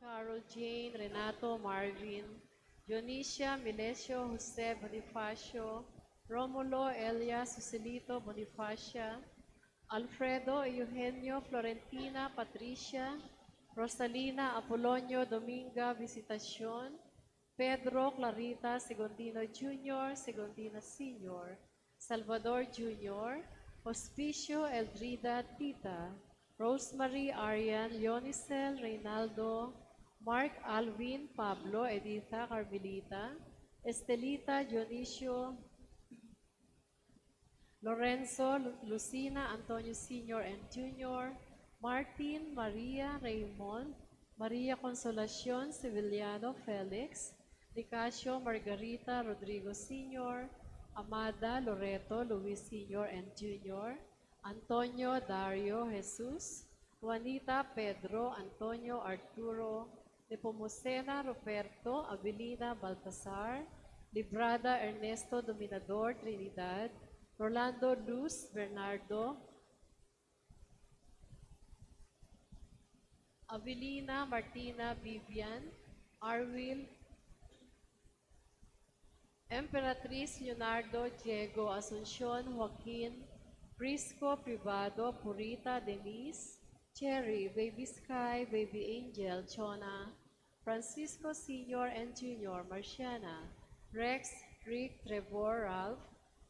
Carol Jane, Renato Marvin, Dionisia Milesio Jose Bonifacio, Romulo Elias Susilito Bonifacia, Alfredo Eugenio Florentina Patricia, Rosalina Apolonio Dominga Visitacion, Pedro Clarita Segundino Jr., Segundina Sr., Salvador Jr., Hospicio Eldrida Tita, Rosemary Arian Leonicel Reynaldo, Mark Alvin Pablo Editha Carmelita, Estelita Dionisio Lorenzo Lucina Antonio Sr. and Jr., Martin Maria Raymond, Maria Consolacion Sevillano Felix, Nicasio Margarita Rodrigo Sr., Amada Loreto Luis Sr. and Jr., Antonio Dario Jesus, Juanita Pedro Antonio Arturo, Nepomucena Roberto Abilina Baltasar, Librada Ernesto Dominador Trinidad, Rolando Luz Bernardo, Avelina Martina Vivian, Arwil, Emperatriz Leonardo Diego Asuncion Joaquin, Prisco Privado Purita Denise, Cherry, Baby Sky, Baby Angel, Chona, Francisco Sr. and Jr., Marciana, Rex, Rick, Trevor, Ralph,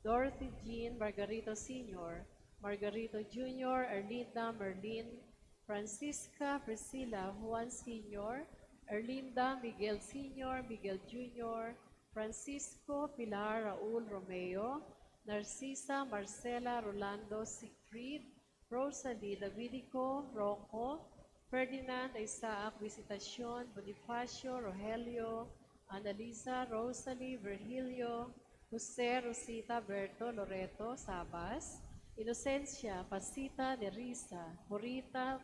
Dorothy Jean, Margarito Sr., Margarito Jr., Erlinda, Merlin, Francisca, Priscilla, Juan Sr., Erlinda, Miguel Sr., Miguel Jr., Francisco, Pilar, Raul, Romeo, Narcisa, Marcela, Rolando, Siegfried, Rosalie, Davidico, Rocco, Ferdinand, Isaac, Visitacion, Bonifacio, Rogelio, Annalisa, Rosalie, Virgilio, Jose, Rosita, Berto, Loreto, Sabas, Inocencia, Pasita, Nerissa, Morita,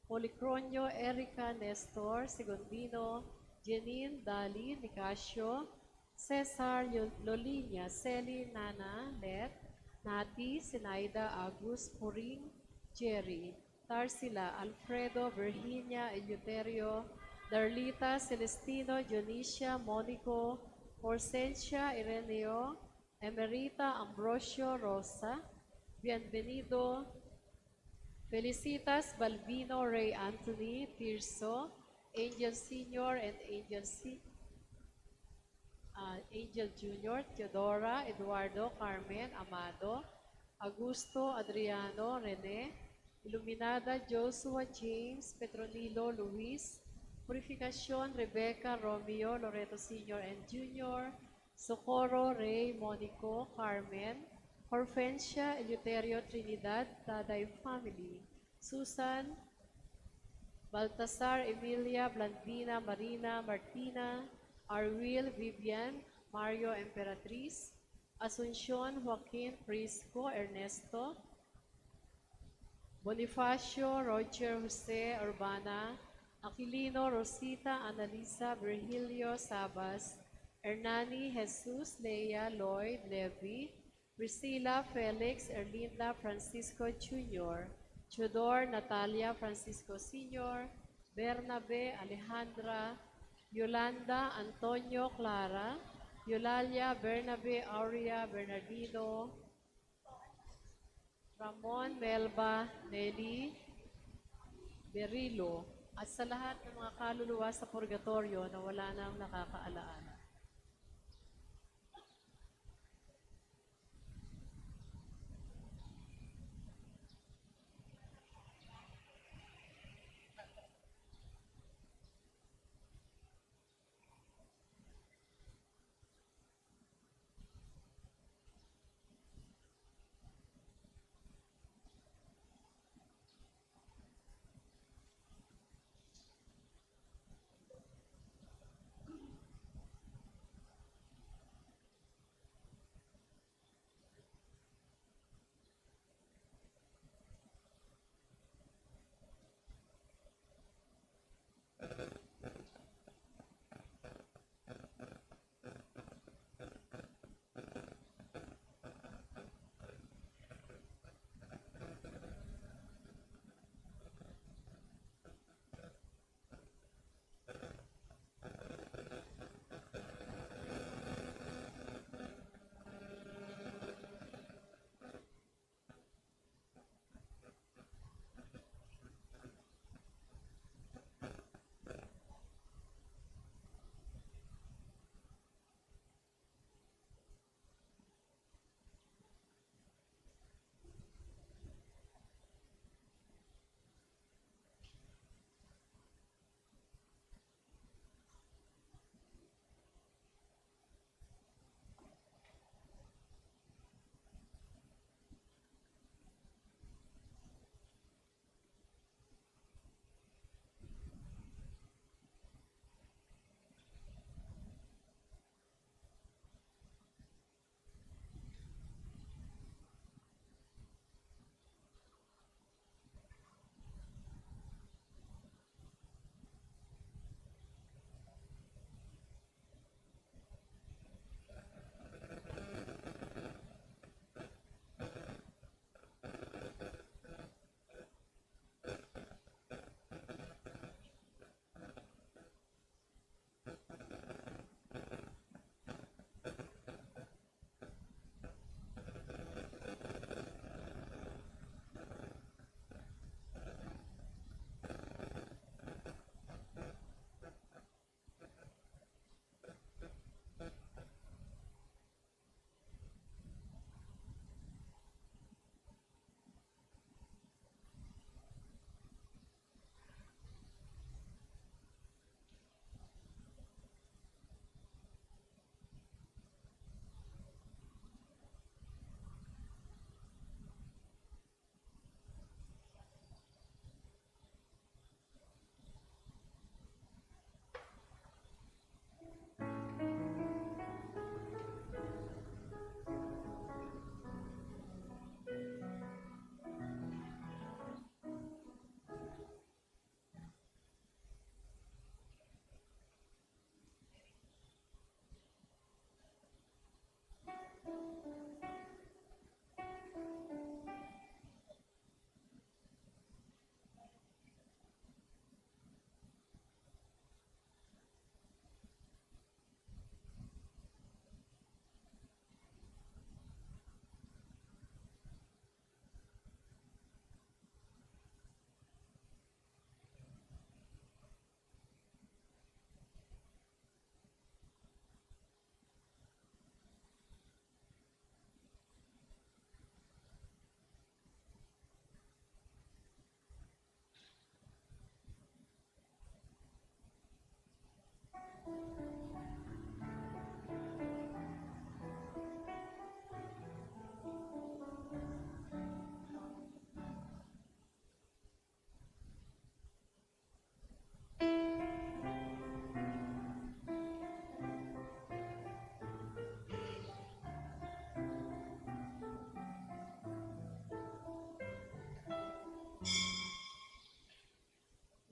Policronio, Erica, Nestor, Segundino, Janine, Dali, Nicasio, Cesar, Lolinia, Celi, Nana, Let, Nati, Sinaida, Agus, Puring, Jerry, Tarsila, Alfredo, Virginia, Eleuterio, Darlita, Celestino, Dionisia, Monico, Horsensia, Ireneo, Emerita, Ambrosio, Rosa, Bienvenido, Felicitas, Balbino, Ray Anthony, Tirso, Angel Sr. and Angel Jr., Teodora, Eduardo, Carmen, Amado, Augusto, Adriano, Rene, Iluminada, Joshua, James, Petronilo, Luis, Purificación, Rebecca, Romeo, Loreto Sr. and Jr., Socorro, Ray, Monico, Carmen, Horfensia, Eleuterio, Trinidad, Taday Family, Susan, Baltasar, Emilia, Blandina, Marina, Martina, Arwil, Vivian, Mario, Emperatriz, Asuncion, Joaquin, Prisco, Ernesto, Bonifacio, Roger, Jose, Urbana, Aquilino, Rosita, Annalisa, Virgilio, Sabas, Hernani, Jesus, Leia, Lloyd, Levi, Priscilla, Felix, Erlinda, Francisco Jr., Chodor, Natalia, Francisco Sr., Bernabe, Alejandra, Yolanda, Antonio, Clara, Eulalia, Bernabe, Aurea, Bernardino, Ramon, Melba, Nelly, Berilo, at sa lahat ng mga kaluluwa sa purgatorio na wala nang nakakaalaala.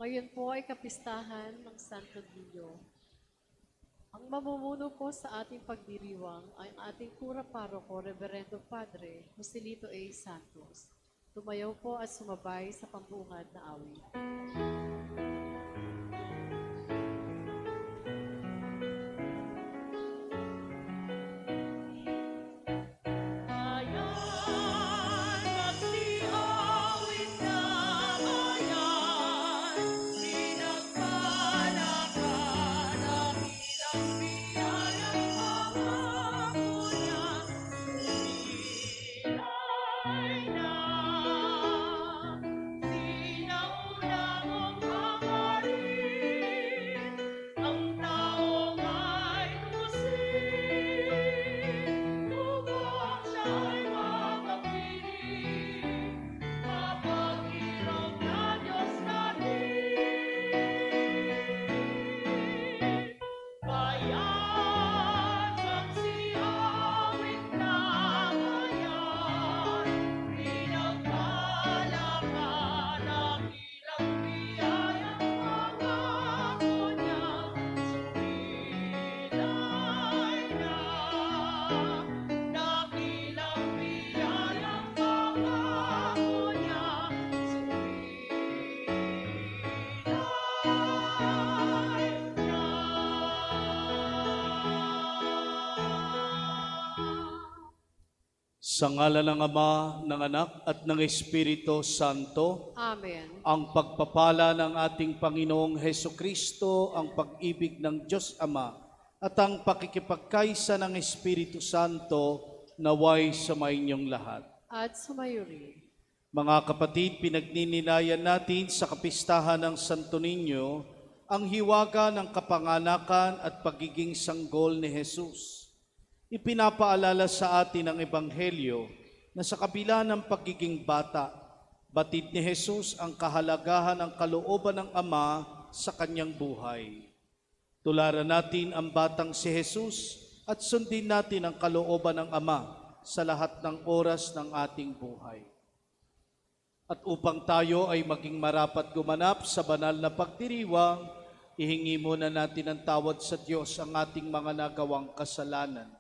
Ngayon po ay kapistahan ng Santo Niño. Ang mamumuno po sa ating pagdiriwang ay ang ating Kura Paroko, Reverendo Padre Joselito A. Santos. Tumayaw po at sumabay sa pambungad na awit. Sa ngala ng Ama, ng Anak, at ng Espiritu Santo, Amen. ang pagpapala ng ating Panginoong Hesukristo, ang pag-ibig ng Diyos Ama, at ang pakikipagkaisa ng Espiritu Santo, naway sumainyong lahat. At sumayo rin. Mga kapatid, pinagninilayan natin sa kapistahan ng Santo Niño ang hiwaga ng kapanganakan at pagiging sanggol ni Jesus. Ipinapaalala sa atin ang Ebanghelyo na sa kabila ng pagiging bata, batid ni Jesus ang kahalagahan ng kalooban ng Ama sa kanyang buhay. Tularan natin ang batang si Jesus at sundin natin ang kalooban ng Ama sa lahat ng oras ng ating buhay. At upang tayo ay maging marapat gumanap sa banal na pagdiriwang, ihingi muna natin ang tawad sa Diyos ang ating mga nagawang kasalanan.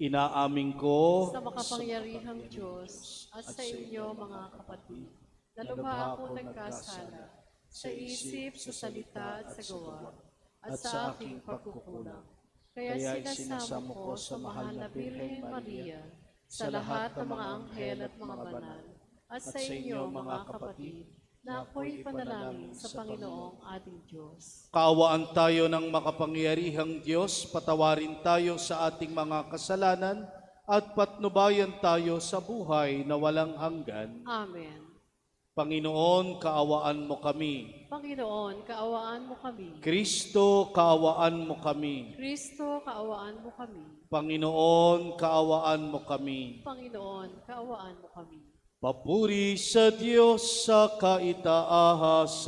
Inaamin ko Sa makapangyarihang Diyos at sa inyo mga kapatid, na lubha ako nagkasala sa isip, sa salita at sa gawa, at sa aking pagkukulang. Kaya sinasamo ko sa mahal na Birhen Maria, sa lahat ng mga anghel at mga banal, at sa inyo mga kapatid, na ako'y panalangin sa Panginoong ating Diyos. Kaawaan tayo ng makapangyarihang Diyos, patawarin tayo sa ating mga kasalanan at patnubayan tayo sa buhay na walang hanggan. Amen. Panginoon, kaawaan mo kami. Panginoon, kaawaan mo kami. Kristo, kaawaan mo kami. Kristo, kaawaan mo kami. Panginoon, kaawaan mo kami. Panginoon, kaawaan mo kami. Papuri sa Diyos sa kaitaasan.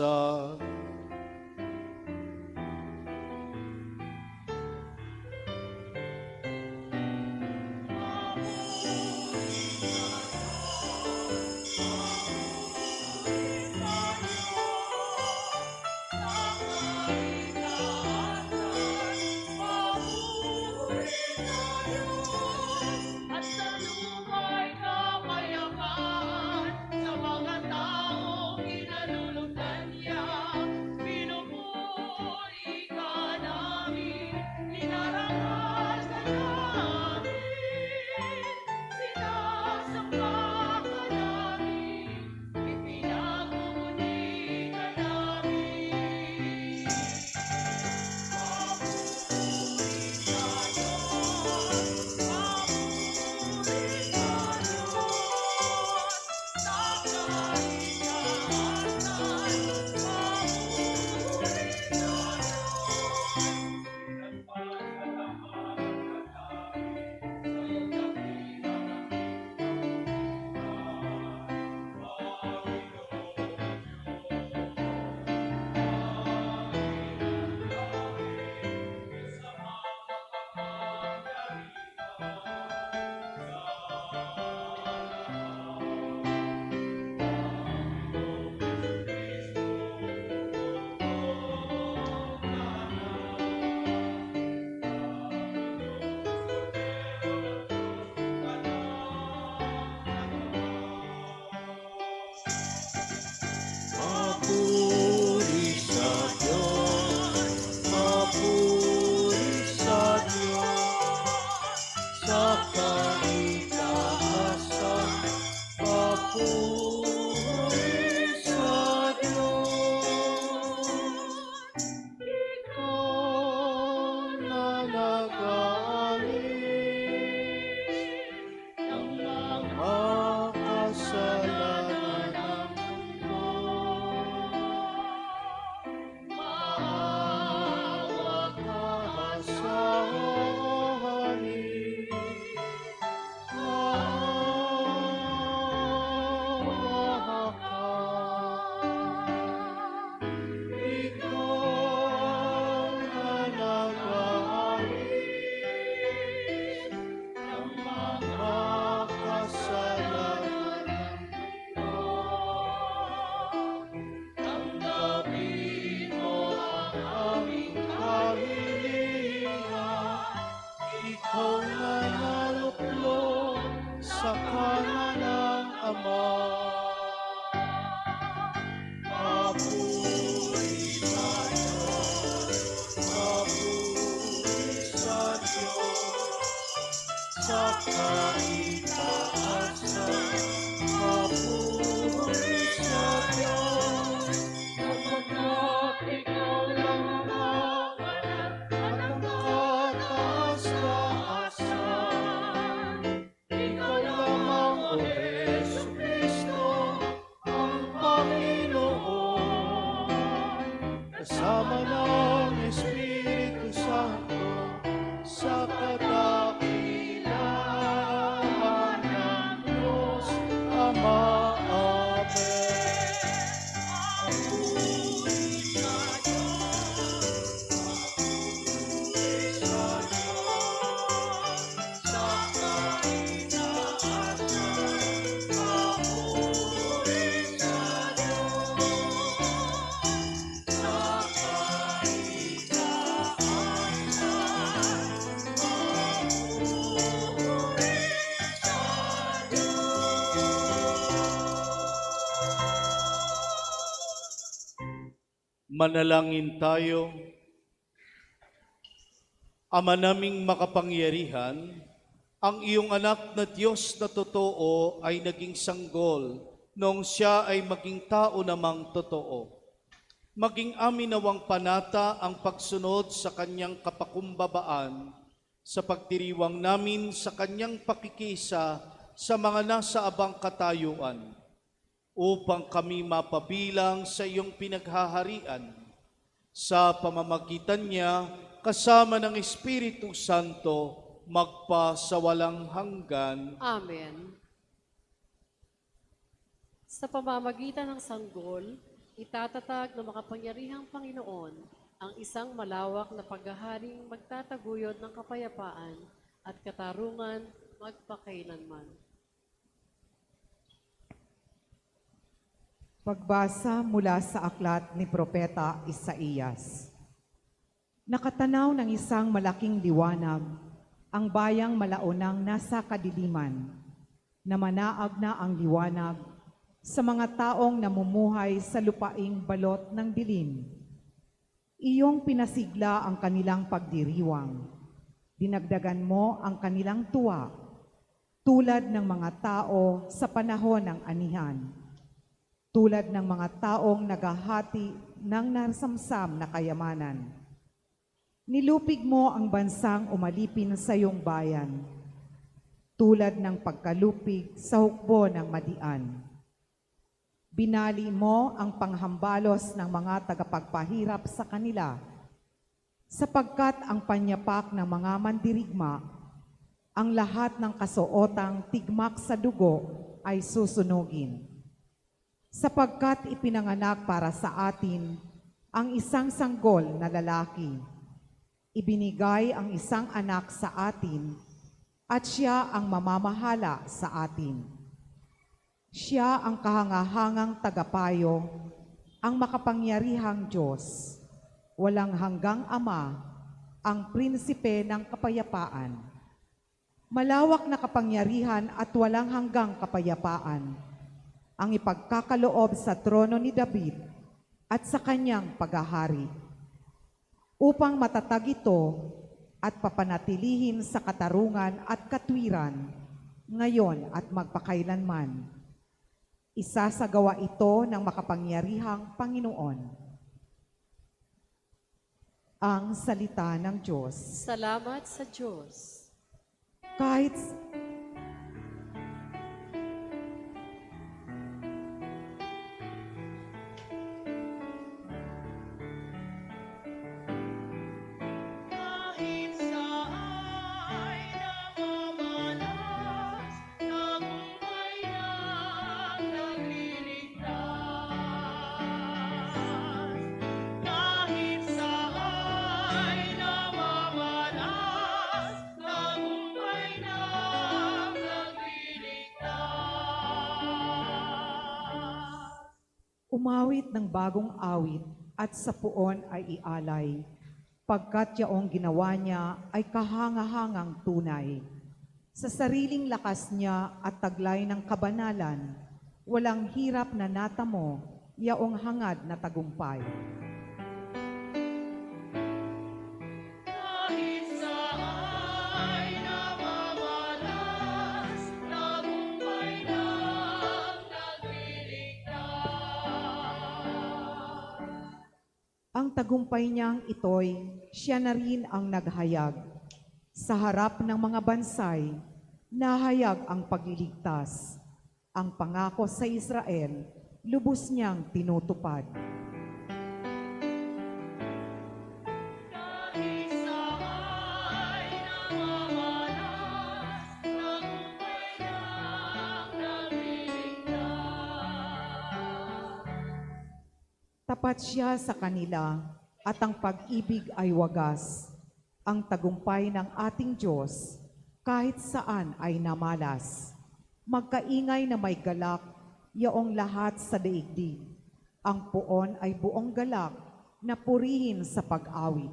Manalangin tayo. Ama naming makapangyarihan, ang iyong anak na Diyos na totoo ay naging sanggol noong siya ay maging tao namang totoo. Maging amin nawang panata ang pagsunod sa kanyang kapakumbabaan sa pagdiriwang namin sa kanyang pakikisa sa mga nasa abang katayuan, upang kami mapabilang sa iyong pinaghaharian. Sa pamamagitan niya, kasama ng Espiritu Santo, magpa sa walang hanggan. Amen. Sa pamamagitan ng sanggol, itatatag ng makapangyarihang Panginoon ang isang malawak na paghaharing magtataguyod ng kapayapaan at katarungan magpakailanman. Pagbasa mula sa aklat ni Propeta Isaías. Nakatanaw ng isang malaking liwanag, ang bayang malaunang nasa kadiliman, na manaag na ang liwanag sa mga taong namumuhay sa lupaing balot ng dilim. Iyong pinasigla ang kanilang pagdiriwang. Dinagdagan mo ang kanilang tuwa, tulad ng mga tao sa panahon ng anihan. Tulad ng mga taong naghahati ng nasamsam na kayamanan. Nilupig mo ang bansang umalipin sa iyong bayan, tulad ng pagkalupig sa hukbo ng madian. Binali mo ang panghambalos ng mga tagapagpahirap sa kanila, sapagkat ang panyapak ng mga mandirigma, ang lahat ng kasuotang tigmak sa dugo ay susunugin. Sapagkat ipinanganak para sa atin ang isang sanggol na lalaki. Ibinigay ang isang anak sa atin, at siya ang mamamahala sa atin. Siya ang kahangahangang tagapayo, ang makapangyarihang Diyos, walang hanggang Ama, ang prinsipe ng kapayapaan. Malawak na kapangyarihan at walang hanggang kapayapaan ang ipagkakaloob sa trono ni David at sa kanyang paghahari, upang matatag ito at papanatilihin sa katarungan at katwiran, ngayon at magpakailanman. Isasagawa ito ng makapangyarihang Panginoon. Ang salita ng Diyos. Salamat sa Diyos. Kahit umawit ng bagong awit at sa puon ay ialay, pagkat yaong ginawa niya ay kahangahangang tunay. Sa sariling lakas niya at taglay ng kabanalan, walang hirap na natamo, yaong hangad na tagumpay. Ang tagumpay niyang ito'y siya na rin ang naghayag. Sa harap ng mga bansay, nahayag ang pagliligtas. Ang pangako sa Israel, lubos niyang tinutupad. Tapat siya sa kanila at ang pag-ibig ay wagas. Ang tagumpay ng ating Diyos kahit saan ay namalas. Magkaingay na may galak, yaong lahat sa daigdig. Ang puon ay buong galak na purihin sa pag-awit.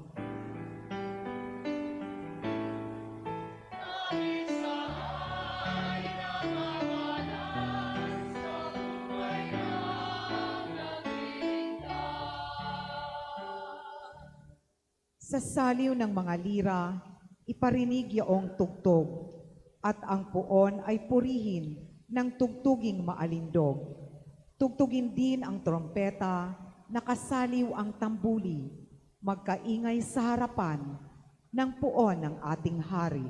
Sa saliw ng mga lira, iparinig yaong tugtog, at ang puon ay purihin ng tugtuging maalindog. Tugtugin din ang trompeta, nakasaliw ang tambuli, magkaingay sa harapan ng puon ng ating hari.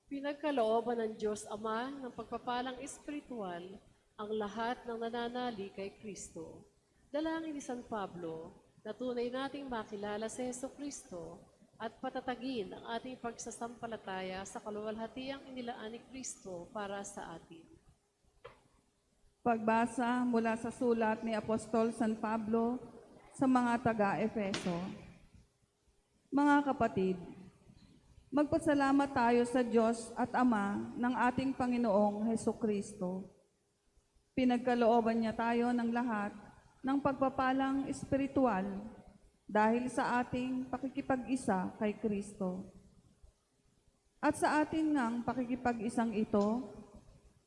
Pinagkalooban ng Diyos Ama ng pagpapalang espiritual ang lahat ng nananali kay Kristo. Dalangin ni San Pablo na tunay nating makilala si Jesucristo at patatagin ang ating pagsasampalataya sa kaluwalhatiang inilaan ni Kristo para sa atin. Pagbasa mula sa sulat ni Apostol San Pablo sa mga taga-Efeso. Mga kapatid, magpasalamat tayo sa Diyos at Ama ng ating Panginoong Hesukristo. Pinagkalooban niya tayo ng lahat ng pagpapalang espiritual dahil sa ating pakikipag-isa kay Kristo. At sa ating ngang pakikipag-isang ito,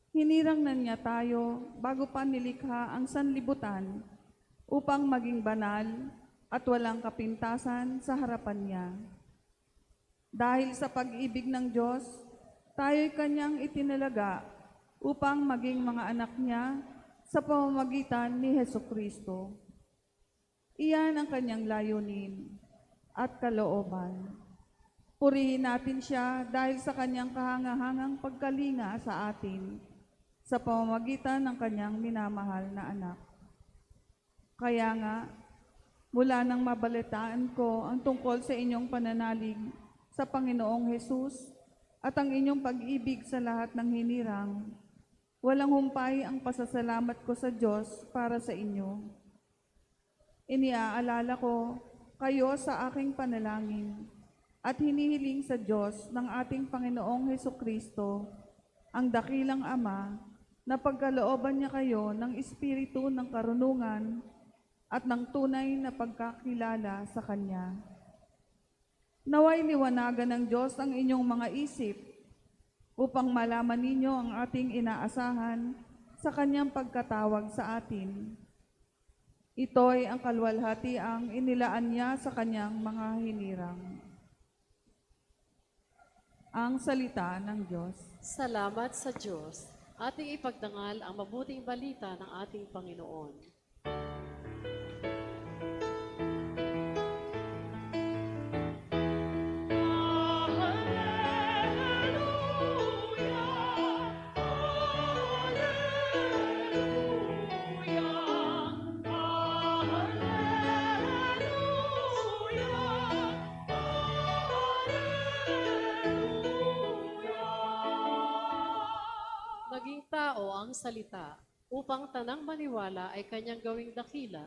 hinirang na niya tayo bago pa nilikha ang sanlibutan upang maging banal at walang kapintasan sa harapan niya. Dahil sa pag-ibig ng Diyos, tayo'y Kanyang itinalaga upang maging mga anak niya sa pamamagitan ni Hesukristo. Iyan ang Kanyang layunin at kalooban. Purihin natin siya dahil sa Kanyang kahangahangang pagkalinga sa atin sa pamamagitan ng Kanyang minamahal na anak. Kaya nga, mula nang mabalitaan ko ang tungkol sa inyong pananalig sa Panginoong Hesus at ang inyong pag-ibig sa lahat ng hinirang, walang humpay ang pasasalamat ko sa Diyos para sa inyo. Iniaalala ko kayo sa aking panalangin at hinihiling sa Diyos ng ating Panginoong Hesukristo, ang dakilang Ama, na pagkalooban niya kayo ng espiritu ng karunungan at ng tunay na pagkakilala sa Kanya. Naway liwanagan ng Diyos ang inyong mga isip upang malaman ninyo ang ating inaasahan sa Kanyang pagkatawag sa atin. Ito'y ang kaluwalhatiang inilaan niya sa Kanyang mga hinirang. Ang salita ng Diyos. Salamat sa Diyos. Ating ipagdangal ang mabuting balita ng ating Panginoon. Naging tao ang salita, upang tanang maniwala ay kanyang gawing dakila.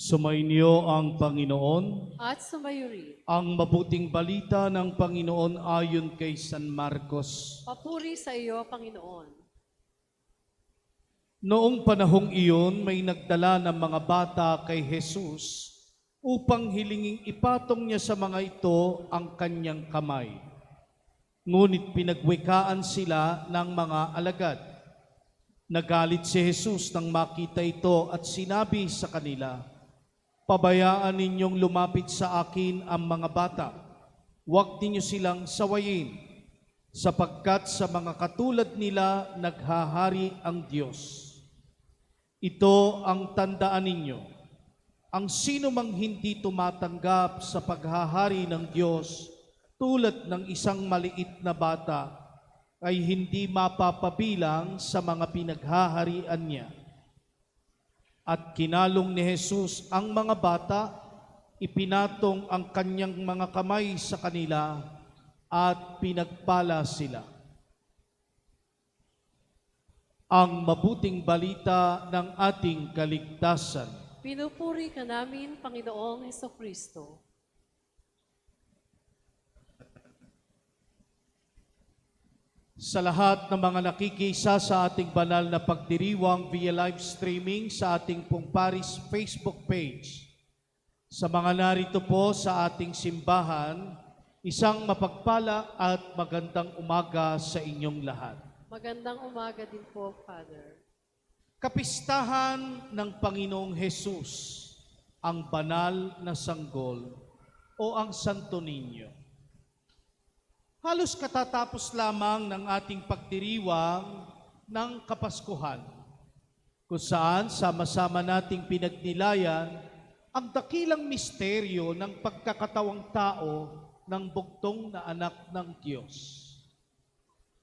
Sumainyo ang Panginoon. At sumayuri, Ang mabuting balita ng Panginoon ayon kay San Marcos. papuri sa iyo, Panginoon. Noong panahong iyon, may nagdala ng mga bata kay Jesus upang hilinging ipatong niya sa mga ito ang kanyang kamay. Ngunit pinagwikaan sila ng mga alagad. Nagalit si Jesus nang makita ito at sinabi sa kanila, "Pabayaan ninyong lumapit sa akin ang mga bata. Huwag ninyo silang sawayin, sapagkat sa mga katulad nila naghahari ang Diyos. Ito ang tandaan ninyo. Ang sino mang hindi tumatanggap sa paghahari ng Diyos tulad ng isang maliit na bata, ay hindi mapapabilang sa mga pinaghaharian niya. At kinalong ni Jesus ang mga bata, ipinatong ang kanyang mga kamay sa kanila at pinagpala sila. Ang mabuting balita ng ating kaligtasan. Pinupuri ka namin, Panginoong Hesukristo. Sa lahat ng mga nakikisa sa ating banal na pagdiriwang via live streaming sa ating pong Paris Facebook page, sa mga narito po sa ating simbahan, isang mapagpala at magandang umaga sa inyong lahat. Magandang umaga din po, Father. Kapistahan ng Panginoong Hesus, ang banal na sanggol o ang Santo Niño. Halos katatapos lamang ng ating pagdiriwang ng Kapaskuhan, kung saan sama-sama nating pinagnilayan ang dakilang misteryo ng pagkakatawang tao ng bugtong na anak ng Diyos.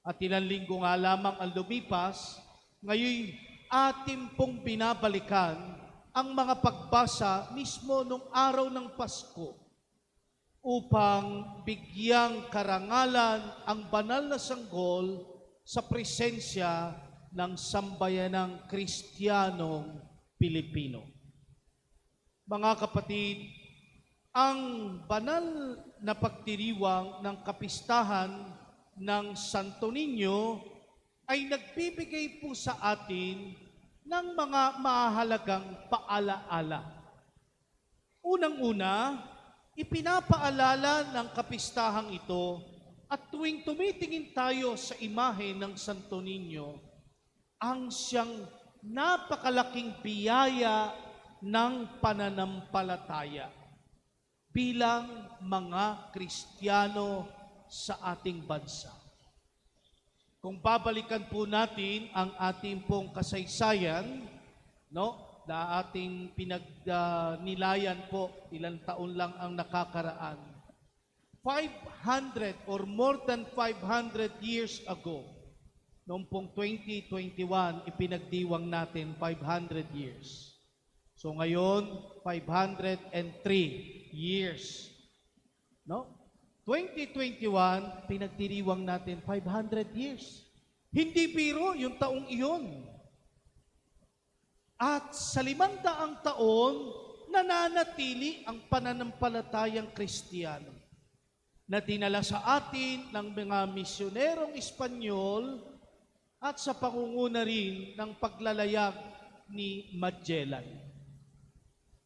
At ilang linggo nga lamang ang lumipas, ngayon ating pong binabalikan ang mga pagbasa mismo nung araw ng Pasko upang bigyang karangalan ang banal na sanggol sa presensya ng sambayanang Kristiyanong Pilipino. Mga kapatid, ang banal na pagdiriwang ng kapistahan ng Santo Niño ay nagbibigay po sa atin ng mga mahalagang paalaala. Unang-una, ipinapaalala ng kapistahang ito at tuwing tumitingin tayo sa imahe ng Santo Niño, ang siyang napakalaking biyaya ng pananampalataya bilang mga Kristiyano sa ating bansa. Kung babalikan po natin ang ating pong kasaysayan, na ating pinagnilayan po, ilang taon lang ang nakakaraan. 500 or more than 500 years ago, noong pong 2021, ipinagdiwang natin 500 years. So ngayon, 503 years. 2021, pinagdiriwang natin 500 years. Hindi biro yung taong iyon. At sa 500 taon, nananatili ang pananampalatayang Kristiyano na dinala sa atin ng mga misyonerong Espanyol at sa pangunguna rin ng paglalayag ni Magellan.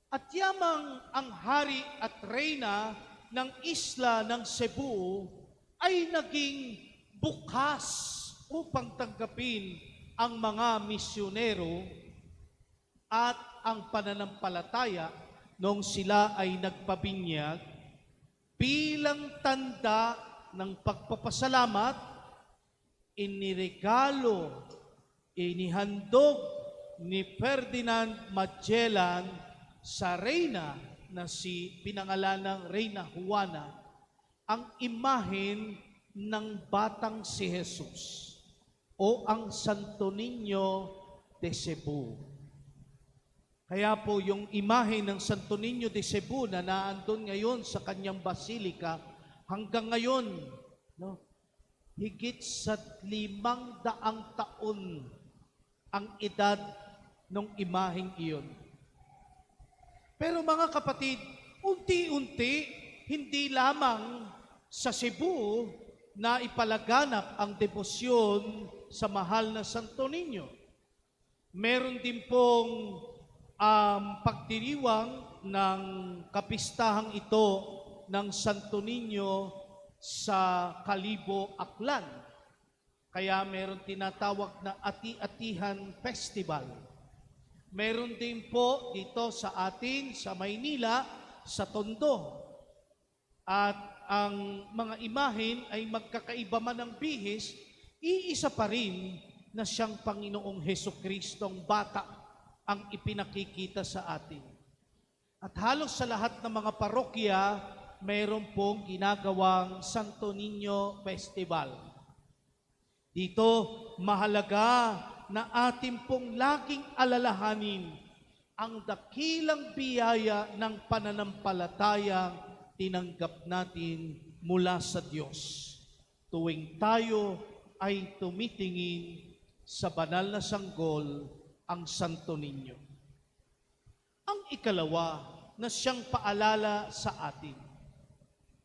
At yamang ang hari at reyna ng isla ng Cebu ay naging bukas upang tanggapin ang mga misyonero at ang pananampalataya nung sila ay nagpabinyag bilang tanda ng pagpapasalamat, iniregalo, inihandog ni Ferdinand Magellan sa reyna na pinangalanang Reyna Juana ang imahen ng batang si Jesus o ang Santo Niño de Cebu. Kaya po yung imahe ng Santo Niño de Cebu na naandun ngayon sa kanyang basilika hanggang ngayon, higit sa 500 taon ang edad ng imaheng iyon. Pero mga kapatid, unti-unti, hindi lamang sa Cebu na ipalaganap ang debosyon sa mahal na Santo Niño. Meron din pong pagdiriwang ng kapistahang ito ng Santo Niño sa Kalibo, Aklan. Kaya meron tinatawag na Ati-Atihan Festival. Meron din po dito sa atin, sa Maynila, sa Tondo. At ang mga imahen ay magkakaiba man ng bihis, iisa pa rin na siyang Panginoong Hesukristo ang bata ang ipinakikita sa atin. At halos sa lahat ng mga parokya, mayroon pong ginagawang Santo Niño Festival. Dito, mahalaga na atin pong laging alalahanin ang dakilang biyaya ng pananampalatayang tinanggap natin mula sa Diyos tuwing tayo ay tumitingin sa banal na sanggol, ang Santo Niño. Ang ikalawa na siyang paalala sa atin,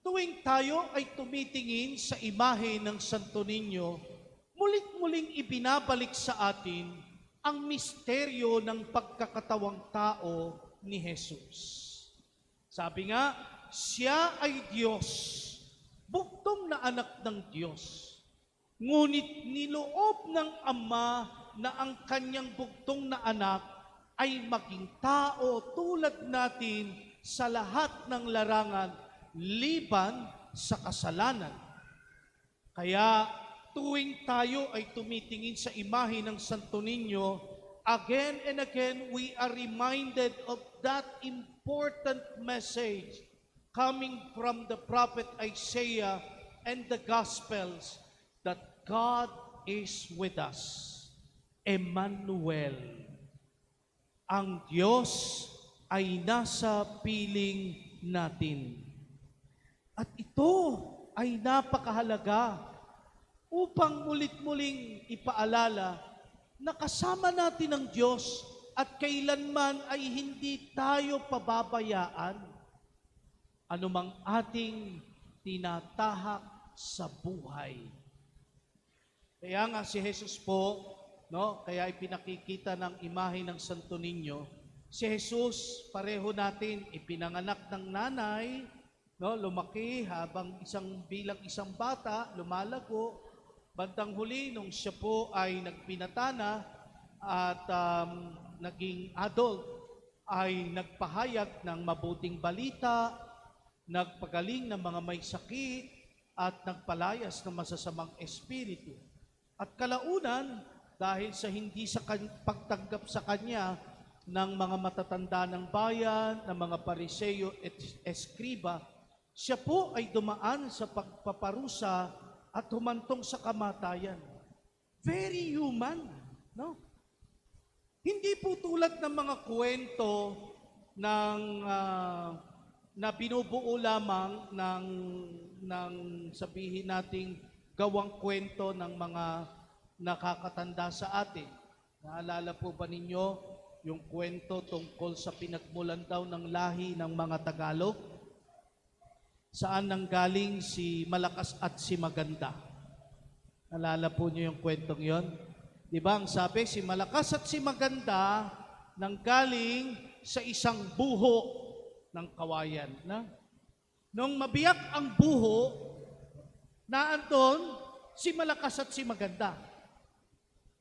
tuwing tayo ay tumitingin sa imahe ng Santo Niño, muling-muling ibinabalik sa atin ang misteryo ng pagkakatawang tao ni Jesus. Sabi nga, siya ay Diyos, buktong na anak ng Diyos. Ngunit niloob ng Ama na ang kanyang buktong na anak ay maging tao tulad natin sa lahat ng larangan, liban sa kasalanan. Kaya tuwing tayo ay tumitingin sa imahe ng Santo Niño, again and again we are reminded of that important message coming from the prophet Isaiah and the Gospels, that God is with us. Emmanuel. Ang Diyos ay nasa piling natin. At ito ay napakahalaga upang mulit-muling ipaalala na kasama natin ang Diyos at kailanman ay hindi tayo pababayaan anumang ating tinatahak sa buhay. Kaya nga si Jesus po, kaya ipinakikita ng imahe ng Santo Niño, si Jesus, pareho natin, ipinanganak ng nanay, lumaki habang bilang isang bata, lumalago, bandang huli nung siya po ay nagpinatana at naging adult, ay nagpahayag ng mabuting balita, nagpagaling ng mga may sakit, at nagpalayas ng masasamang espiritu. At kalaunan, dahil sa hindi sa pagtanggap sa kanya ng mga matatanda ng bayan, ng mga pariseyo at eskriba, siya po ay dumaan sa pagpaparusa at humantong sa kamatayan. Very human, no? Hindi po tulad ng mga kwento ng na binubuo lamang ng sabihin nating gawang kwento ng mga nakakatanda sa atin. Naalala po ba ninyo yung kwento tungkol sa pinagmulan daw ng lahi ng mga Tagalog? Saan nanggaling si Malakas at si Maganda? Naalala po niyo yung kwentong yon? Di ba ang sabi, si Malakas at si Maganda nanggaling sa isang buho ng kawayan. Nung mabiyak ang buho, naandun si Malakas at si Maganda.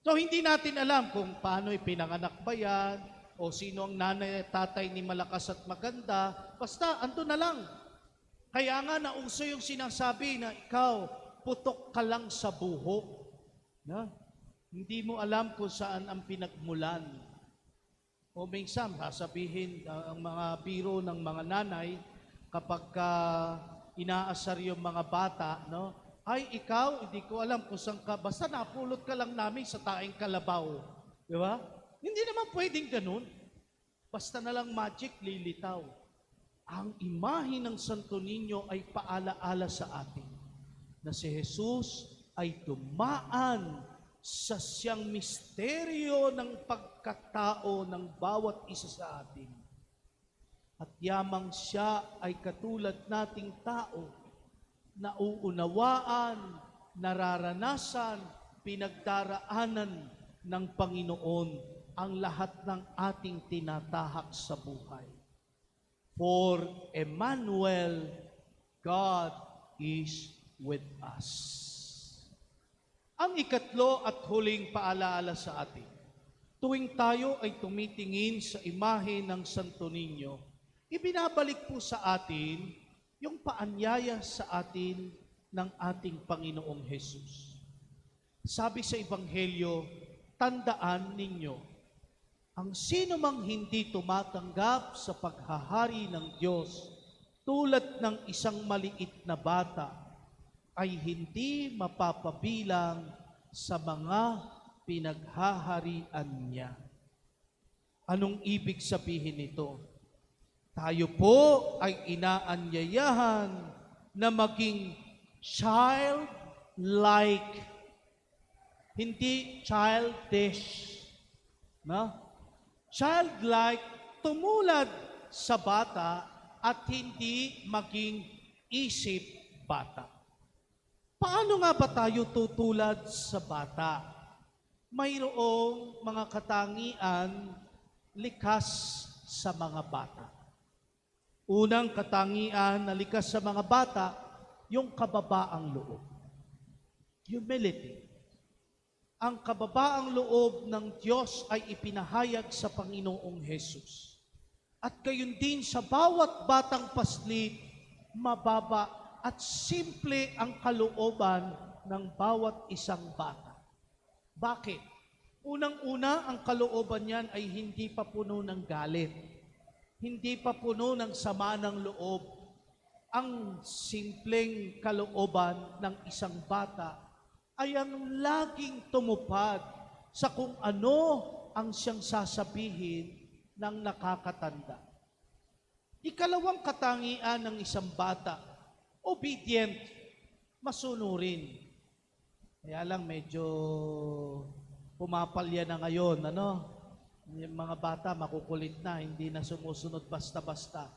So hindi natin alam kung paano ipinanganak ba yan, o sino ang nanay at tatay ni Malakas at Maganda, basta andun na lang. Kaya nga nauso yung sinasabi na ikaw, putok ka lang sa buho. Hindi mo alam kung saan ang pinagmulan. O minsan, sasabihin ang mga biro ng mga nanay kapag inaasar yung mga bata, ay ikaw, hindi ko alam kung saan ka, basta napulot ka lang namin sa taing kalabaw. Di ba? Hindi naman pwedeng ganun. Basta na lang magic, lilitaw. Ang imahe ng Santo Niño ay paalaala sa atin na si Jesus ay dumaan sa siyang misteryo ng pagkatao ng bawat isa sa atin. At yamang siya ay katulad nating tao, na uunawaan, nararanasan, pinagdaraanan ng Panginoon ang lahat ng ating tinatahak sa buhay. For Emmanuel, God is with us. Ang ikatlo at huling paalaala sa atin, tuwing tayo ay tumitingin sa imahe ng Santo Niño, ibinabalik po sa atin yung paanyaya sa atin ng ating Panginoong Jesus. Sabi sa Ebanghelyo, tandaan ninyo, ang sino mang hindi tumatanggap sa paghahari ng Diyos tulad ng isang maliit na bata, ay hindi mapapabilang sa mga pinaghaharian niya. Anong ibig sabihin nito? Tayo po ay inaanyayahan na maging childlike, hindi childish. No? Childlike, tumulad sa bata at hindi maging isip bata. Paano nga ba tayo tutulad sa bata? Mayroong mga katangian likas sa mga bata. Unang katangian na likas sa mga bata, yung kababaang loob. Humility. Ang kababaang loob ng Diyos ay ipinahayag sa Panginoong Hesus. At gayon din sa bawat batang paslit, mababa at simple ang kalooban ng bawat isang bata. Bakit? Unang-una, ang kalooban niyan ay hindi pa puno ng galit. Hindi pa puno ng sama ng loob. Ang simpleng kalooban ng isang bata ay ang laging tumupad sa kung ano ang siyang sasabihin ng nakakatanda. Ikalawang katangian ng isang bata, obedient, masunurin. Kaya lang medyo pumapalya na ngayon, Yung mga bata makukulit na, hindi na sumusunod basta-basta.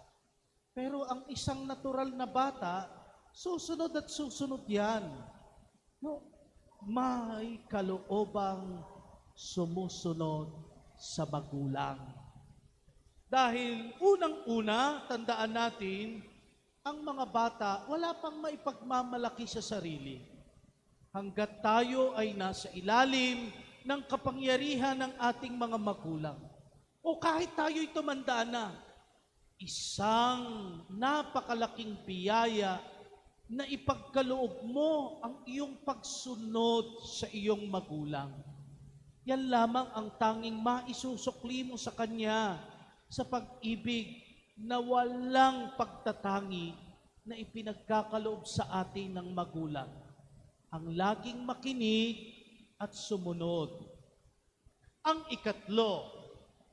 Pero ang isang natural na bata, susunod at susunod yan. No, may kaloobang sumusunod sa magulang. Dahil unang-una, tandaan natin, ang mga bata, wala pang maipagmamalaki sa sarili. Hanggat tayo ay nasa ilalim ng kapangyarihan ng ating mga magulang. O kahit tayo'y tumanda na, isang napakalaking biyaya na ipagkaloob mo ang iyong pagsunod sa iyong magulang. Yan lamang ang tanging maisusukli mo sa Kanya sa pag-ibig na walang pagtatangi na ipinagkakaloob sa atin ng magulang. Ang laging makinig at sumunod. Ang ikatlo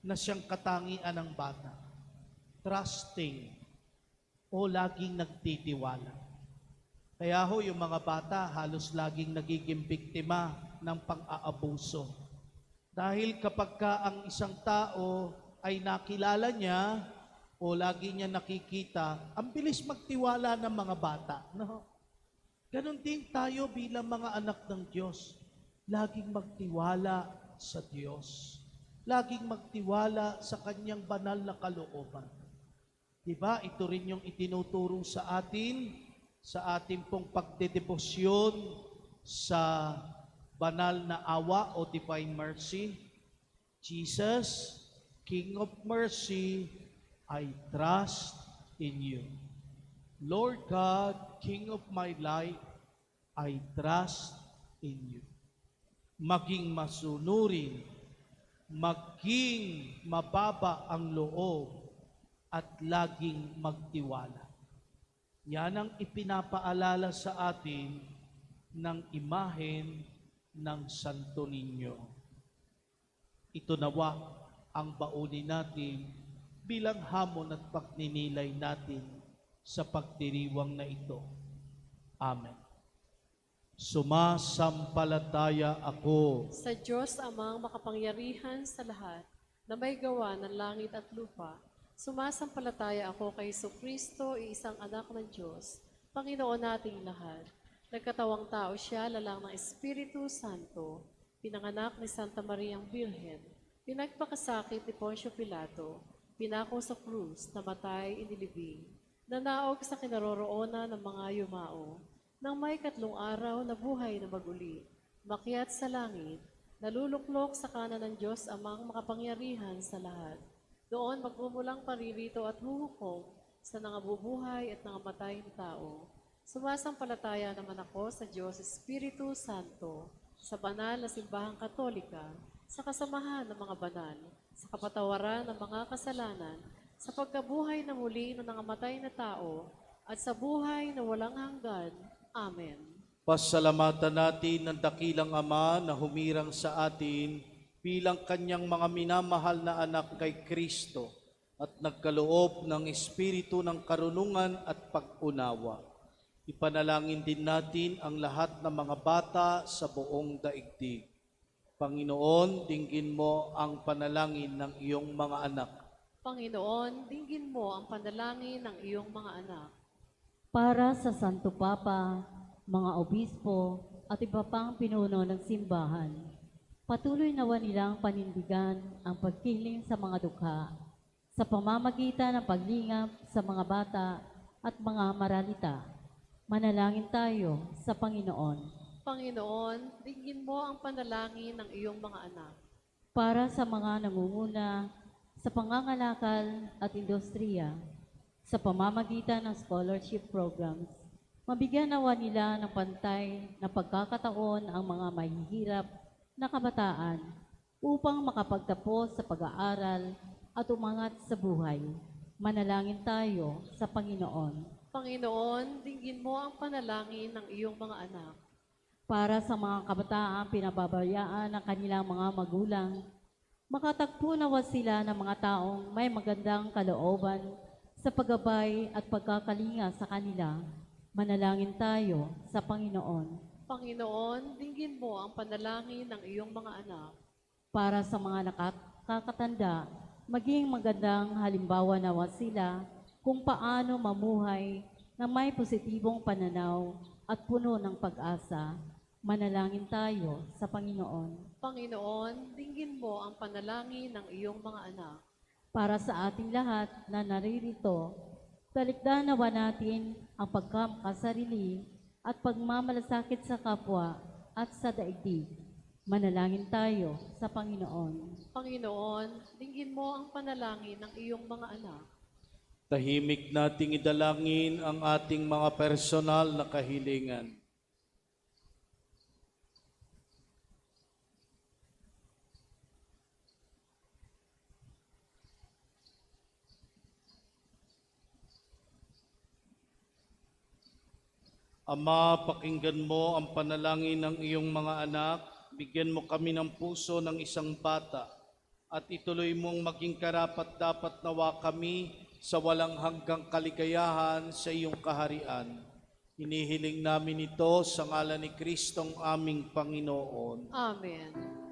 na siyang katangian ng bata, trusting o laging nagtitiwala. Kaya ho, yung mga bata halos laging nagiging biktima ng pang-aabuso. Dahil kapag ka ang isang tao ay nakilala niya o lagi niya nakikita, ang bilis magtiwala ng mga bata. No? Ganon din tayo bilang mga anak ng Diyos. Laging magtiwala sa Diyos. Laging magtiwala sa Kanyang banal na kalooban. Diba? Ito rin yung itinuturo sa atin, sa ating pong pagdedebosyon sa banal na awa o divine mercy. Jesus, King of mercy, I trust in you. Lord God, King of my life, I trust in you. Maging masunurin, maging mababa ang loob, at laging magtiwala. Yan ang ipinapaalala sa atin ng imahen ng Santo Niño. Ito nawa ang baunin natin bilang hamon at pagninilay natin sa pagdiriwang na ito. Amen. Sumasampalataya ako Sa Diyos amang makapangyarihan sa lahat, na may gawa ng langit at lupa, sumasampalataya ako kay Jesucristo, isang anak ng Diyos, Panginoon nating lahat. Nagkatawang tao siya, lalang ng Espiritu Santo, pinanganak ni Santa Mariang Birhen, pinagpakasakit ni Poncio Pilato, pinako sa krus, namatay, inilibing, nanaog sa kinaroroonan ng mga yumao, nang may 3 araw na buhay na maguli, makyat sa langit, naluluklok sa kanan ng Diyos amang makapangyarihan sa lahat. Doon magmumulang paririto at huhukom sa nangabubuhay at nangamatay na tao. Sumasampalataya naman ako sa Diyos Espiritu Santo, sa banal na simbahang katolika, sa kasamahan ng mga banal, sa kapatawaran ng mga kasalanan, sa pagkabuhay na muli ng nangamatay na tao, at sa buhay na walang hanggan. Amen. Pasalamatan natin ng dakilang Ama na humirang sa atin bilang kanyang mga minamahal na anak kay Kristo at nagkaloob ng Espiritu ng karunungan at pag-unawa. Ipanalangin din natin ang lahat ng mga bata sa buong daigdig. Panginoon, dinggin mo ang panalangin ng iyong mga anak. Panginoon, dinggin mo ang panalangin ng iyong mga anak. Para sa Santo Papa, mga obispo at iba pang pinuno ng simbahan, patuloy nawa nilang panindigan ang pagkiling sa mga dukha sa pamamagitan ng paglingap sa mga bata at mga maralita. Manalangin tayo sa Panginoon. Panginoon, dinggin mo ang panalangin ng iyong mga anak. Para sa mga nangunguna sa pangangalakal at industriya, sa pamamagitan ng scholarship programs, mabigyan nawa nila ng pantay na pagkakataon ang mga mahihirap na kabataan upang makapagtapos sa pag-aaral at umangat sa buhay. Manalangin tayo sa Panginoon. Panginoon, dinggin mo ang panalangin ng iyong mga anak. Para sa mga kabataan pinababayaan ng kanilang mga magulang, makatagpo nawa sila ng mga taong may magandang kalooban sa paggabay at pagkakalinga sa kanila. Manalangin tayo sa Panginoon. Panginoon, dinggin mo ang panalangin ng iyong mga anak. Para sa mga nakakatanda, maging magandang halimbawa nawa sila kung paano mamuhay na may positibong pananaw at puno ng pag-asa. Manalangin tayo sa Panginoon. Panginoon, dinggin mo ang panalangin ng iyong mga anak. Para sa ating lahat na naririto, talikdan nawa natin ang pagkamakasarili at pagmamalasakit sa kapwa at sa daigdig. Manalangin tayo sa Panginoon. Panginoon, dinggin mo ang panalangin ng iyong mga anak. Tahimik nating idalangin ang ating mga personal na kahilingan. Ama, pakinggan mo ang panalangin ng iyong mga anak. Bigyan mo kami ng puso ng isang bata at ituloy mong maging karapat-dapat nawa kami sa walang hanggang kaligayahan sa iyong kaharian. Hinihiling namin ito sa ngalan ni Kristong aming Panginoon. Amen.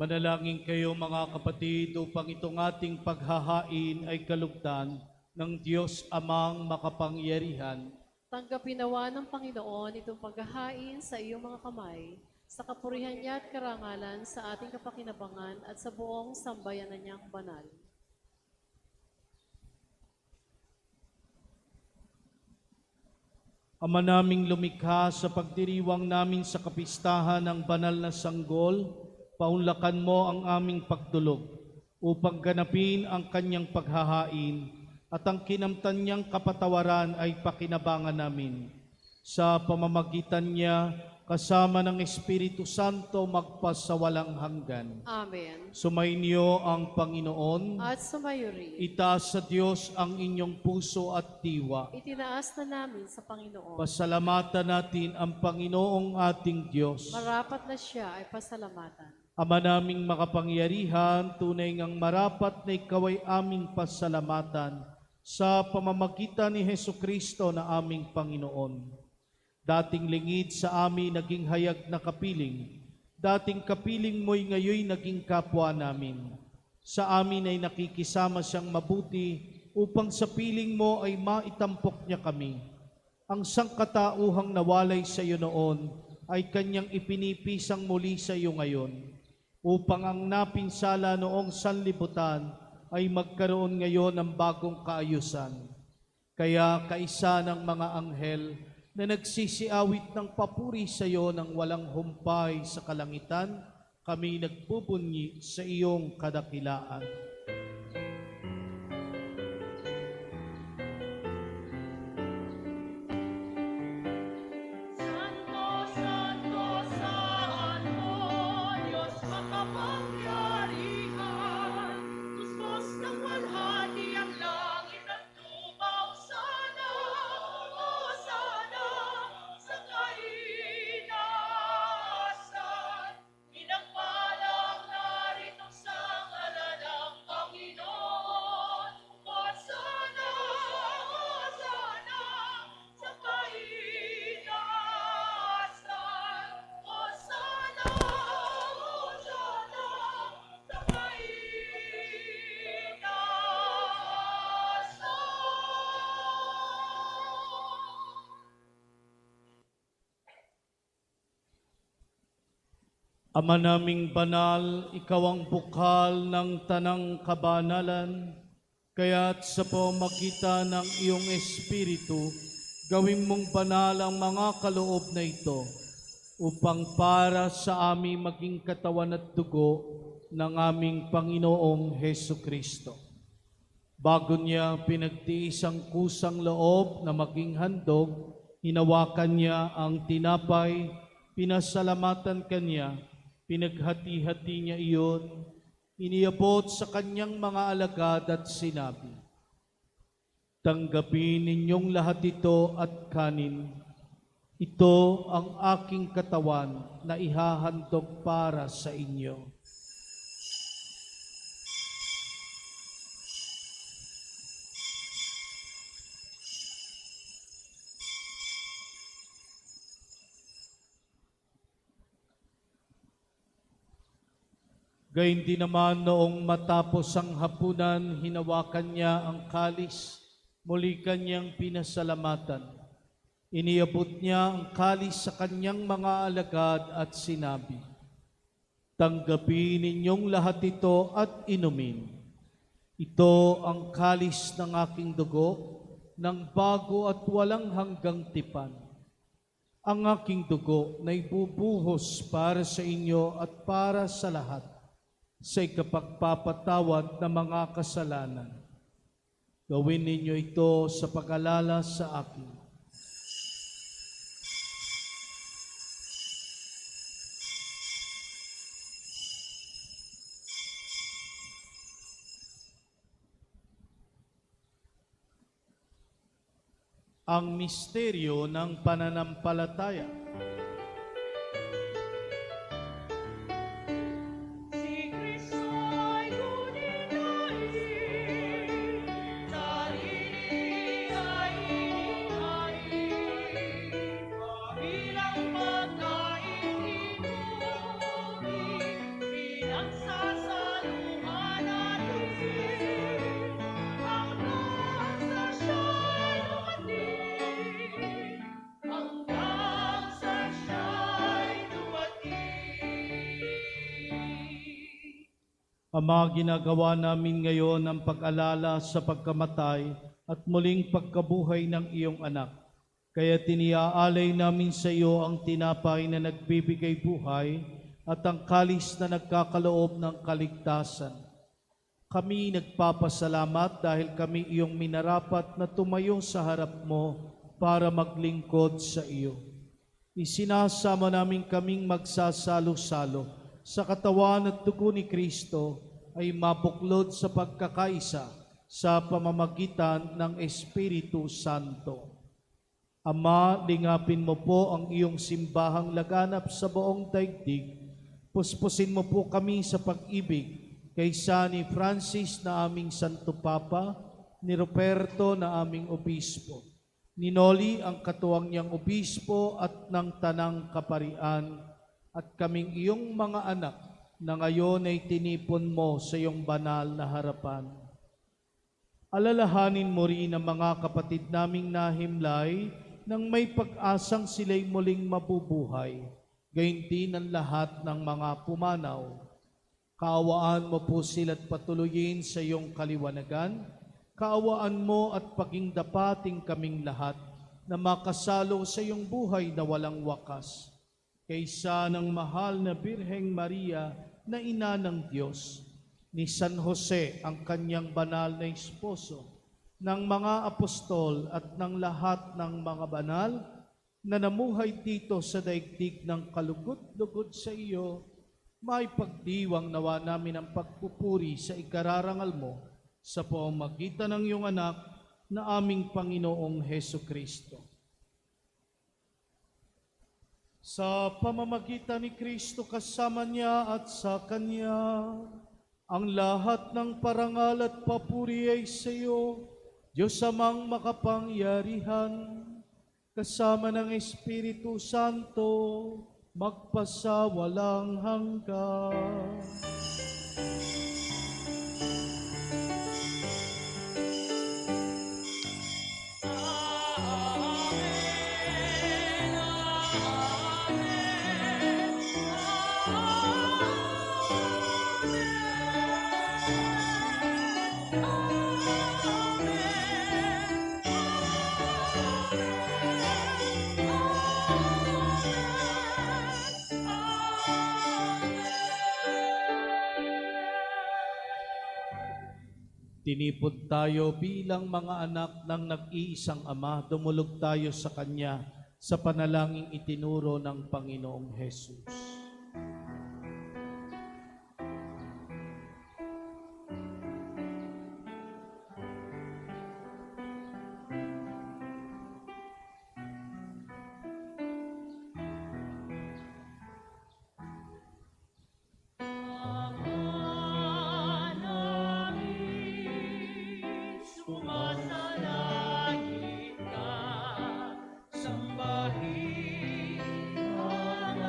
Manalangin kayo mga kapatid upang itong ating paghahain ay kalugdan ng Diyos Amang makapangyarihan. Tanggapin nawa ng Panginoon itong paghahain sa iyong mga kamay, sa kapurihan niya at karangalan sa ating kapakinabangan at sa buong sambayanan niyang banal. Ama naming lumikha, sa pagdiriwang namin sa kapistahan ng banal na sanggol, paunlakan mo ang aming pagdulog upang ganapin ang kanyang paghahain at ang kinamtan niyang kapatawaran ay pakinabangan namin. Sa pamamagitan niya, kasama ng Espiritu Santo magpasawalang hanggan. Amen. Sumainyo ang Panginoon. At sumayo rin. Itaas sa Diyos ang inyong puso at diwa. Itinaas na namin sa Panginoon. Pasalamatan natin ang Panginoong ating Diyos. Marapat na siya ay pasalamatan. Ama naming makapangyarihan, tunay ngang marapat na ikaw ay aming pasalamatan sa pamamagitan ni Hesukristo na aming Panginoon. Dating lingid sa amin naging hayag na kapiling, dating kapiling mo'y ngayoy naging kapwa namin. Sa amin ay nakikisama siyang mabuti upang sa piling mo ay maitampok niya kami. Ang sangkatauhang nawalay sa iyo noon ay kanyang ipinipisang muli sa iyo ngayon, upang ang napinsala noong sanlibutan ay magkaroon ngayon ng bagong kaayusan. Kaya kaisa ng mga anghel na nagsisiawit ng papuri sa iyo ng walang humpay sa kalangitan, kami nagbubunyi sa iyong kadakilaan. Santo, Santo, Santo, Diyos makapangyarihan, kuskus ng walhati ang langit at lupa, Hosana, Hosana, sa kaitaasan. Pinagpalang narito sa ngalan ng Panginoon, Hosana, Hosana, sa kaitaasan. Hosana, Hosana, sa kaitaasan. Ama naming banal, ikaw ang bukal ng tanang kabanalan, kaya't sa pamamagitan ng iyong Espiritu, gawin mong banal ang mga kaloob na ito, upang para sa aming maging katawan at dugo ng aming Panginoong Hesu Kristo. Bago niya pinagtiis ang kusang loob na maging handog, hinawakan niya ang tinapay, pinasalamatan kanya, pinaghati-hati niya iyon, iniabot sa kanyang mga alagad at sinabi, "Tanggapin ninyong lahat ito at kanin. Ito ang aking katawan na ihahandog para sa inyo." Gayun din naman noong matapos ang hapunan, hinawakan niya ang kalis, muli kanyang pinasalamatan. Iniabot niya ang kalis sa kanyang mga alagad at sinabi, "Tanggapin ninyong lahat ito at inumin. Ito ang kalis ng aking dugo, ng bago at walang hanggang tipan. Ang aking dugo na ibubuhos para sa inyo at para sa lahat, sa ikapagpapatawad ng mga kasalanan. Gawin ninyo ito sa pag-alala sa akin." Ang misteryo ng pananampalataya. Si Kristo ay gunitahin, sarili ay inihain, bilang pagkain inumin, Ama, ginagawa namin ngayon ang pag-alala sa pagkamatay at muling pagkabuhay ng iyong anak. Kaya tiniaalay namin sa iyo ang tinapay na nagbibigay buhay at ang kalis na nagkakaloob ng kaligtasan. Kami nagpapasalamat dahil kami iyong minarapat na tumayo sa harap mo para maglingkod sa iyo. Isinasama namin kaming magsasalo-salo sa katawan at dugo ni Kristo ay mabuklod sa pagkakaisa sa pamamagitan ng Espiritu Santo. Ama, lingapin mo po ang iyong simbahang laganap sa buong daigdig. Puspusin mo po kami sa pag-ibig kaysa ni Francis na aming Santo Papa, ni Roberto na aming Obispo, ni Noli ang katuwang niyang Obispo at ng Tanang Kaparian, at kaming iyong mga anak na ngayon ay tinipon mo sa iyong banal na harapan. Alalahanin mo rin ang mga kapatid naming nahimlay nang may pag-asang sila'y muling mabubuhay, gayon din ang lahat ng mga pumanaw. Kaawaan mo po sila't patuloyin sa iyong kaliwanagan. Kaawaan mo at pagingdapating kaming lahat na makasalo sa iyong buhay na walang wakas. Kaysa ng mahal na Birheng Maria na ina ng Diyos, ni San Jose ang kanyang banal na esposo, ng mga apostol at ng lahat ng mga banal na namuhay dito sa daigdig ng kalugod-lugod sa iyo, may pagdiwang nawa namin ang pagpupuri sa ikararangal mo sa pamamagitan ng iyong anak na aming Panginoong Heso Kristo. Sa pamamagitan ni Kristo kasama niya at sa Kanya, ang lahat ng parangal at papuri ay sa iyo, Diyos amang makapangyarihan, kasama ng Espiritu Santo, magpasawalang hanggan. Tinipod tayo bilang mga anak ng nag-iisang Ama, dumulog tayo sa Kanya sa panalangin itinuro ng Panginoong Hesus. Sumasalangit ka, sambahin ang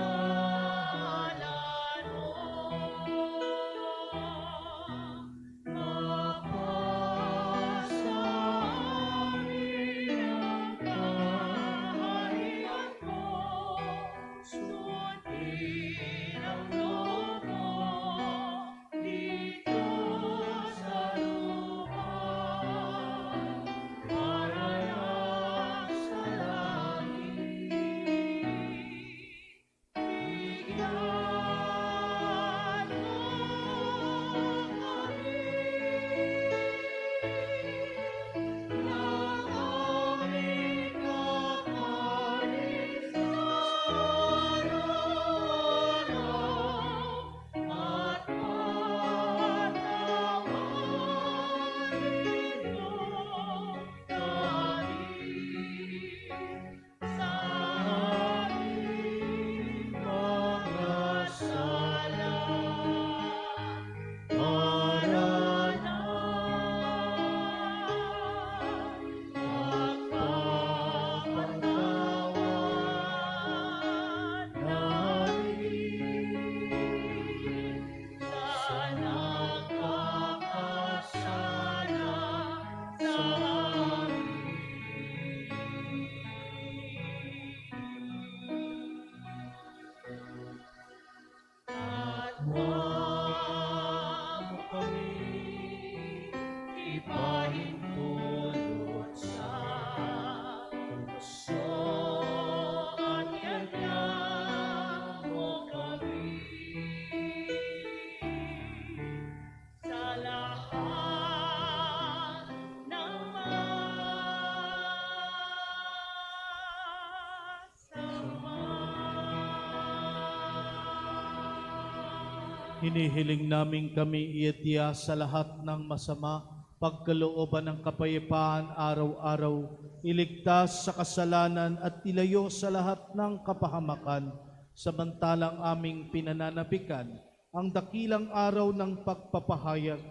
Hinihiling namin kami iadya sa lahat ng masama, pagkalooban ng kapayapaan araw-araw, iligtas sa kasalanan at ilayo sa lahat ng kapahamakan, samantalang aming pinananabikan ang dakilang araw ng pagpapahayag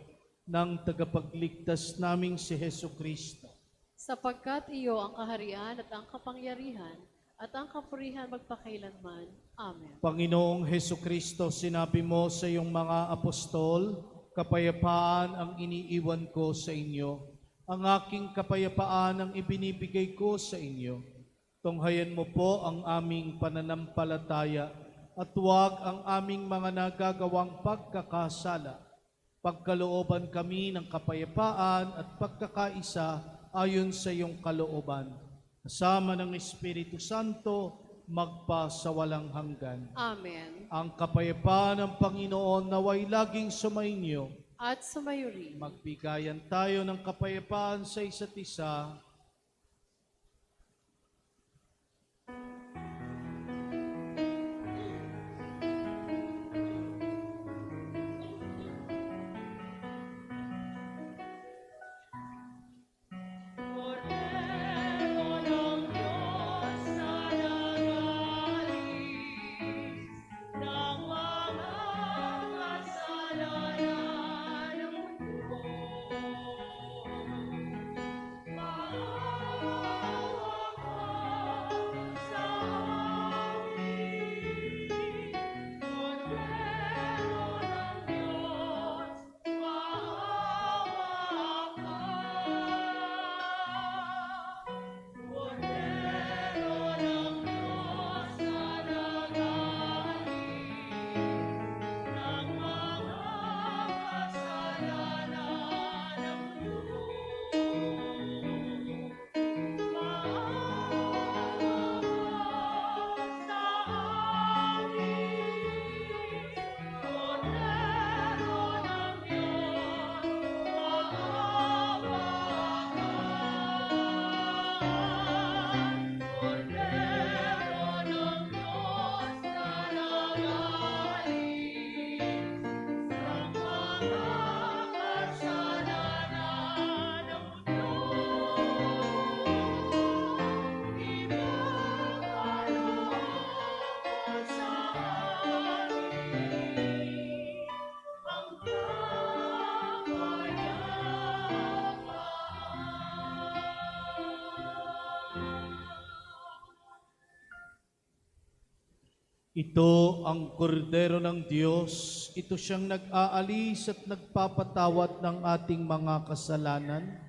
ng tagapagligtas naming si Hesu Kristo. Sapagkat iyo ang kaharian at ang kapangyarihan at ang kapurihan magpakailanman. Amen. Panginoong Hesu Kristo, sinabi mo sa iyong mga apostol, kapayapaan ang iniiwan ko sa inyo. Ang aking kapayapaan ang ibinibigay ko sa inyo. Tunghayan mo po ang aming pananampalataya at huwag ang aming mga nagagawang pagkakasala. Pagkalooban kami ng kapayapaan at pagkakaisa ayon sa iyong kalooban. Kasama ng Espiritu Santo, magpa sa walang hanggan. Amen. Ang kapayapaan ng Panginoon naway laging sumainyo. At sumayo rin. Magbigayan tayo ng kapayapaan sa isa't isa. Cordero ng Diyos na nagalis ng mga kasalanan ng mundo. Maawa ka sa amin. Cordero ng Diyos, maawa ka. Cordero ng Diyos na nagalis ng mga kasalanan ng mundo. Ito ang kordero ng Diyos. Ito siyang nag-aalis at nagpapatawad ng ating mga kasalanan.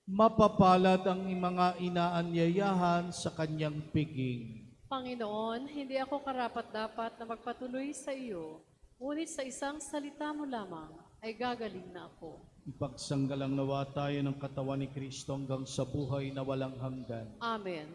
Mapapalad ang mga inaanyayahan sa kanyang piging. Panginoon, hindi ako karapat-dapat na magpatuloy sa iyo, ngunit sa isang salita mo lamang ay gagaling na ako. Ipagsanggalang nawa tayo ng katawan ni Kristo hanggang sa buhay na walang hanggan. Amen.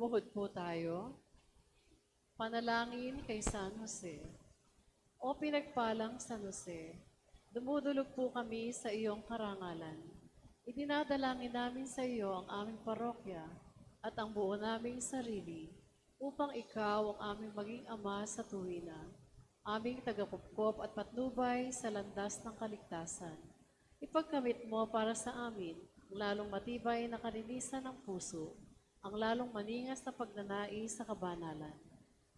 Lumuhod po tayo. Panalangin kay San Jose. O pinagpalang San Jose, dumudulog po kami sa iyong karangalan. Idinadalangin namin sa iyo ang aming parokya at ang buo naming sarili upang ikaw ang aming maging ama sa tuwina, aming tagapupkop at patnubay sa landas ng kaligtasan. Ipagkamit mo para sa amin ang lalong matibay na kalinisan ng puso, ang lalong maningas na pagnanais sa kabanalan.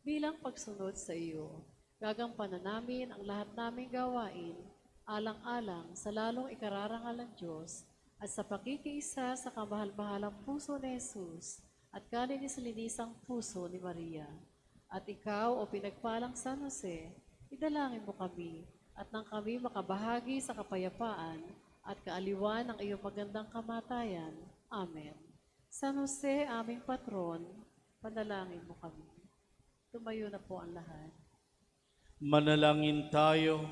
Bilang pagsunod sa iyo, gagampanan namin ang lahat naming gawain, alang-alang sa lalong ikararangal ng Diyos at sa pakikiisa sa kamahal-mahalang puso ni Jesus at kalinis-linisang puso ni Maria. At ikaw, o pinagpalang San Jose, idalangin mo kami at nang kami makabahagi sa kapayapaan at kaaliwan ng iyong magandang kamatayan. Amen. San Jose, aming patron, panalangin mo kami. Tumayo na po ang lahat. Manalangin tayo.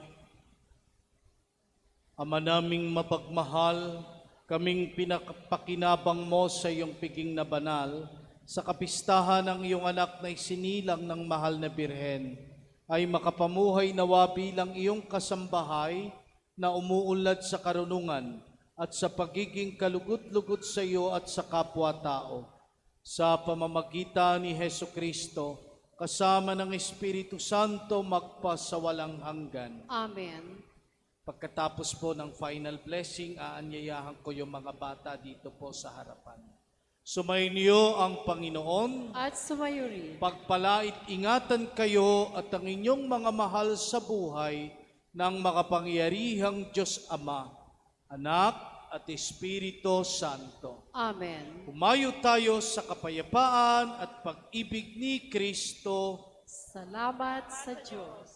Ama naming mapagmahal, kaming pinapakinabang mo sa iyong piging na banal, sa kapistahan ng iyong anak na isinilang ng mahal na Birhen, ay makapamuhay nawa bilang iyong kasambahay na umuunlad sa karunungan at sa pagiging kalugut-lugut sa iyo at sa kapwa-tao. Sa pamamagitan ni Hesu Kristo, kasama ng Espiritu Santo magpasawalang hanggan. Amen. Pagkatapos po ng final blessing, aanyayahan ko yung mga bata dito po sa harapan. Sumainyo ang Panginoon. At sumayo rin. Pagpalait ingatan kayo at ang inyong mga mahal sa buhay ng makapangyarihang Diyos Ama, Anak at Espiritu Santo. Amen. Humayo tayo sa kapayapaan at pag-ibig ni Kristo. Salamat sa Diyos.